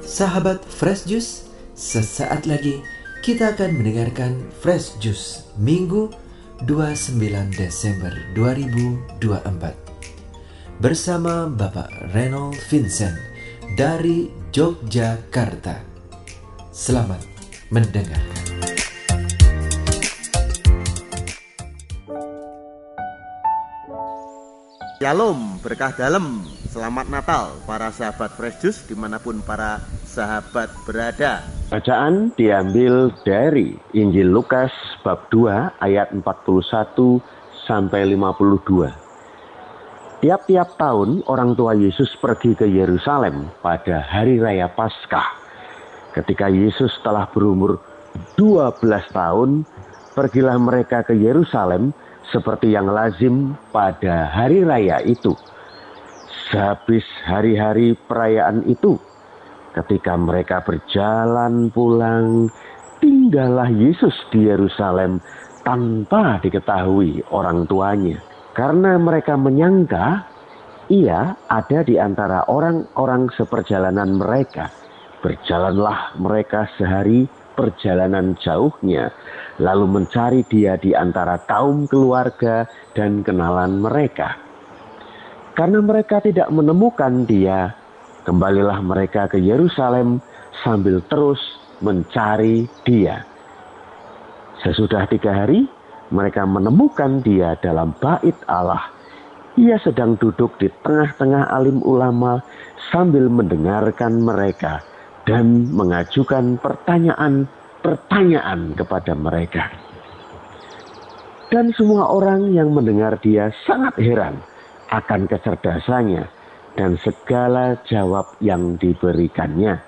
Sahabat Fresh Juice, sesaat lagi kita akan mendengarkan Fresh Juice Minggu 29 Desember 2024 bersama Bapak Reynold Vincent dari Yogyakarta. Selamat mendengarkan. Shalom, berkah dalam. Selamat Natal para sahabat Fresh Juice dimanapun para sahabat berada. Bacaan diambil dari Injil Lukas bab 2 ayat 41 sampai 52. Tiap-tiap tahun orang tua Yesus pergi ke Yerusalem pada hari raya Paskah. Ketika Yesus telah berumur 12 tahun, pergilah mereka ke Yerusalem seperti yang lazim pada hari raya itu. Sehabis hari-hari perayaan itu, ketika mereka berjalan pulang, tinggallah Yesus di Yerusalem tanpa diketahui orang tuanya. Karena mereka menyangka ia ada di antara orang-orang seperjalanan mereka. Berjalanlah mereka sehari perjalanan jauhnya, lalu mencari dia di antara kaum keluarga dan kenalan mereka. Karena mereka tidak menemukan dia, kembalilah mereka ke Yerusalem sambil terus mencari dia. Sesudah 3 hari, mereka menemukan dia dalam bait Allah. Ia sedang duduk di tengah-tengah alim ulama sambil mendengarkan mereka dan mengajukan pertanyaan kepada mereka. Dan semua orang yang mendengar dia sangat heran akan kecerdasannya dan segala jawab yang diberikannya.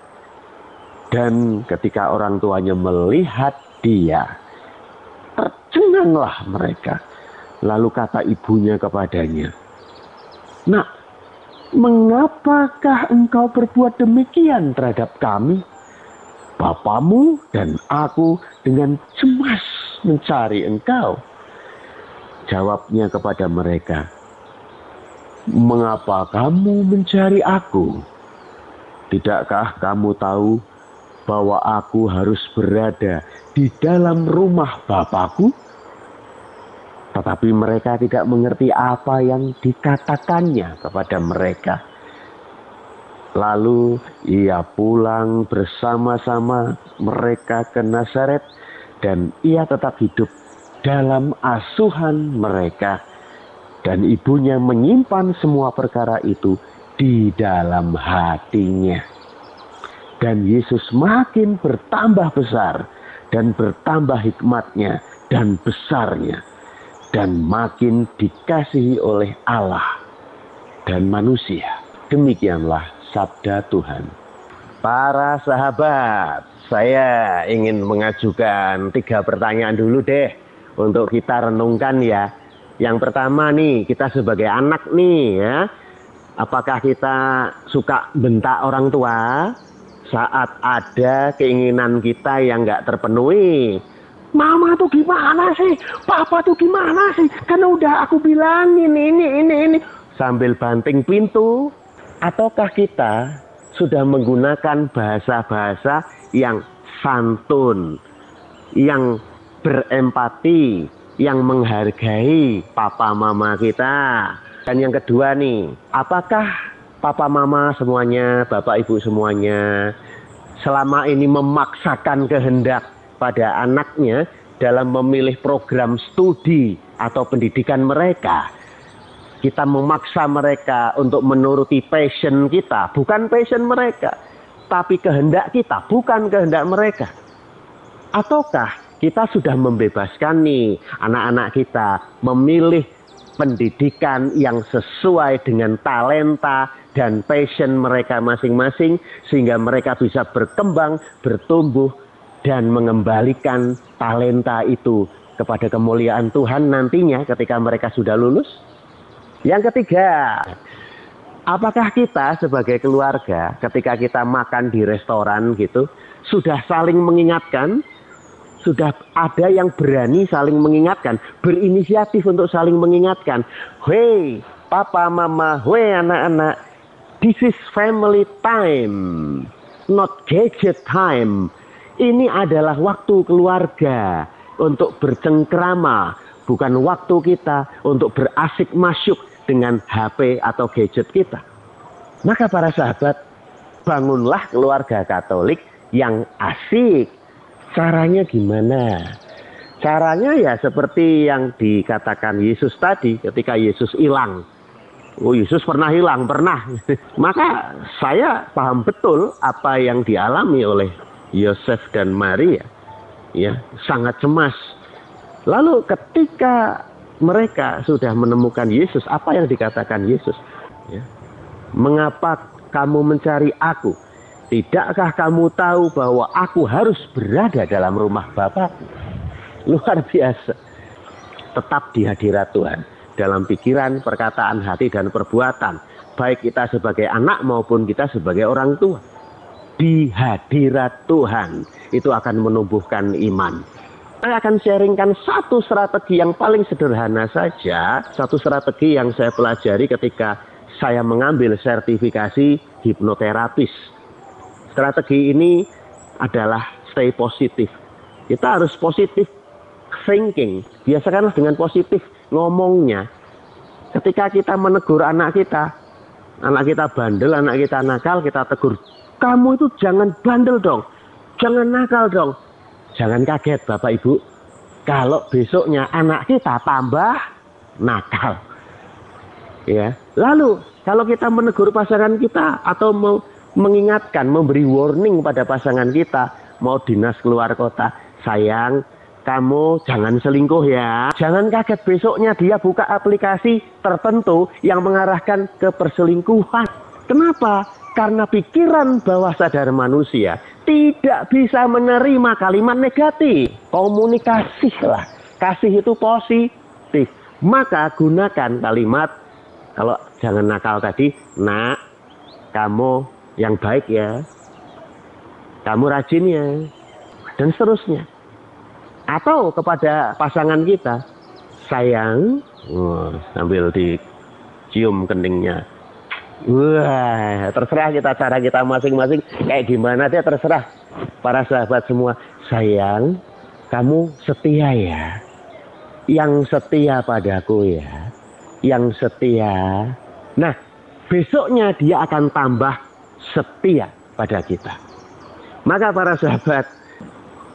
Dan ketika orang tuanya melihat dia, tercenganglah mereka. Lalu kata ibunya kepadanya, "Nak, mengapakah engkau berbuat demikian terhadap kami? Bapamu dan aku dengan cemas mencari engkau." Jawabnya kepada mereka, "Mengapa kamu mencari aku? Tidakkah kamu tahu bahwa aku harus berada di dalam rumah Bapakku?" Tetapi mereka tidak mengerti apa yang dikatakannya kepada mereka. Lalu ia pulang bersama-sama mereka ke Nazaret dan ia tetap hidup dalam asuhan mereka. Dan ibunya menyimpan semua perkara itu di dalam hatinya. Dan Yesus makin bertambah besar dan bertambah hikmatnya dan besarnya. Dan makin dikasihi oleh Allah dan manusia. Demikianlah sabda Tuhan. Para sahabat, saya ingin mengajukan 3 pertanyaan dulu deh untuk kita renungkan ya. Yang pertama nih, kita sebagai anak nih ya, apakah kita suka bentak orang tua saat ada keinginan kita yang gak terpenuhi? "Mama tuh gimana sih? Papa tuh gimana sih? Kan udah aku bilangin ini." Sambil banting pintu. Ataukah kita sudah menggunakan bahasa-bahasa yang santun, yang berempati, yang menghargai papa mama kita? Dan yang kedua nih, apakah papa mama semuanya, bapak ibu semuanya selama ini memaksakan kehendak pada anaknya dalam memilih program studi atau pendidikan mereka? Kita memaksa mereka untuk menuruti passion kita, bukan passion mereka, tapi kehendak kita, bukan kehendak mereka. Ataukah kita sudah membebaskan nih anak-anak kita memilih pendidikan yang sesuai dengan talenta dan passion mereka masing-masing, sehingga mereka bisa berkembang, bertumbuh, dan mengembalikan talenta itu kepada kemuliaan Tuhan nantinya ketika mereka sudah lulus? Yang ketiga, apakah kita sebagai keluarga ketika kita makan di restoran gitu sudah saling mengingatkan? Sudah ada yang berani saling mengingatkan, berinisiatif untuk saling mengingatkan. "Hei papa mama, hei anak-anak, This is family time, not gadget time. Ini adalah waktu keluarga untuk bercengkrama, bukan waktu kita untuk berasik masyuk dengan HP atau gadget kita. Maka para sahabat, bangunlah keluarga Katolik yang asik. Caranya gimana? Caranya ya seperti yang dikatakan Yesus tadi ketika Yesus hilang. Oh, Yesus pernah hilang, pernah. Maka saya paham betul apa yang dialami oleh Yosef dan Maria. Ya, sangat cemas. Lalu ketika mereka sudah menemukan Yesus, apa yang dikatakan Yesus? Ya, mengapa kamu mencari aku? Tidakkah kamu tahu bahwa aku harus berada dalam rumah Bapakku? Luar biasa. Tetap di hadirat Tuhan. Dalam pikiran, perkataan, hati, dan perbuatan. Baik kita sebagai anak maupun kita sebagai orang tua. Di hadirat Tuhan. Itu akan menumbuhkan iman. Saya akan sharingkan satu strategi yang paling sederhana saja. Satu strategi yang saya pelajari ketika saya mengambil sertifikasi hipnoterapis. Strategi ini adalah stay positif. Kita harus positif thinking. Biasakanlah dengan positif ngomongnya. Ketika kita menegur anak kita bandel, anak kita nakal, kita tegur, kamu itu jangan bandel dong, jangan nakal dong. Jangan kaget Bapak Ibu, kalau besoknya anak kita tambah nakal. Ya. Lalu kalau kita menegur pasangan kita atau mau mengingatkan, memberi warning pada pasangan kita, mau dinas keluar kota, sayang, kamu jangan selingkuh ya. Jangan kaget besoknya dia buka aplikasi tertentu yang mengarahkan ke perselingkuhan. Kenapa? Karena pikiran bawah sadar manusia tidak bisa menerima kalimat negatif. Komunikasilah. Kasih itu positif. Maka gunakan kalimat, kalau jangan nakal tadi, nak, kamu yang baik ya. Kamu rajin ya. Dan seterusnya. Atau kepada pasangan kita, sayang, sambil dicium keningnya. Wah, terserah kita, cara kita masing-masing kayak gimana dia terserah. Para sahabat semua, sayang, kamu setia ya. Yang setia padaku ya. Yang setia. Nah, besoknya dia akan tambah setia pada kita. Maka para sahabat,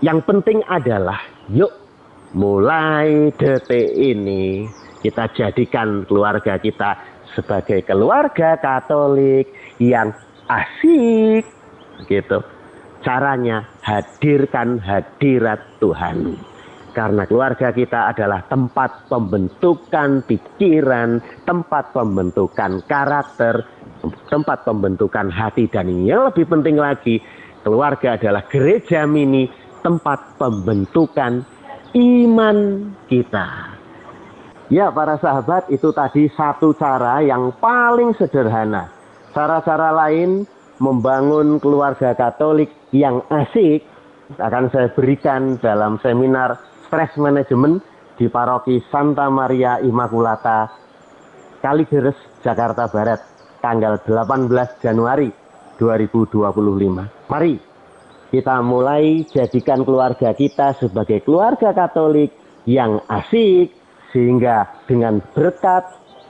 yang penting adalah yuk mulai detik ini kita jadikan keluarga kita sebagai keluarga Katolik yang asik gitu. Caranya hadirkan hadirat Tuhan. Karena keluarga kita adalah tempat pembentukan pikiran, tempat pembentukan karakter, tempat pembentukan hati, dan yang lebih penting lagi, keluarga adalah gereja mini, tempat pembentukan iman kita. Ya para sahabat, itu tadi satu cara yang paling sederhana. Cara-cara lain membangun keluarga Katolik yang asik akan saya berikan dalam seminar Stress Management di Paroki Santa Maria Immaculata, Kalideres, Jakarta Barat, tanggal 18 Januari 2025. Mari kita mulai jadikan keluarga kita sebagai keluarga Katolik yang asik, sehingga dengan berkat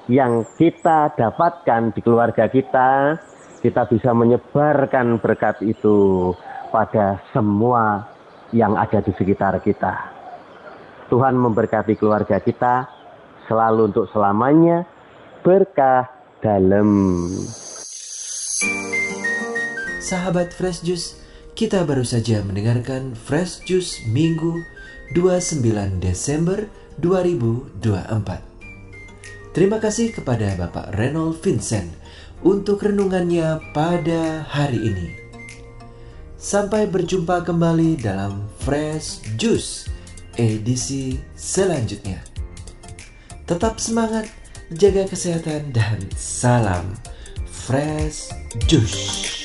yang kita dapatkan di keluarga kita, kita bisa menyebarkan berkat itu pada semua yang ada di sekitar kita. Tuhan memberkati keluarga kita selalu untuk selamanya, berkah dalam. Sahabat Fresh Juice, kita baru saja mendengarkan Fresh Juice Minggu 29 Desember 2024. Terima kasih kepada Bapak Reynold Vincent untuk renungannya pada hari ini. Sampai berjumpa kembali dalam Fresh Juice edisi selanjutnya. Tetap semangat, jaga kesehatan, dan salam Fresh Juice.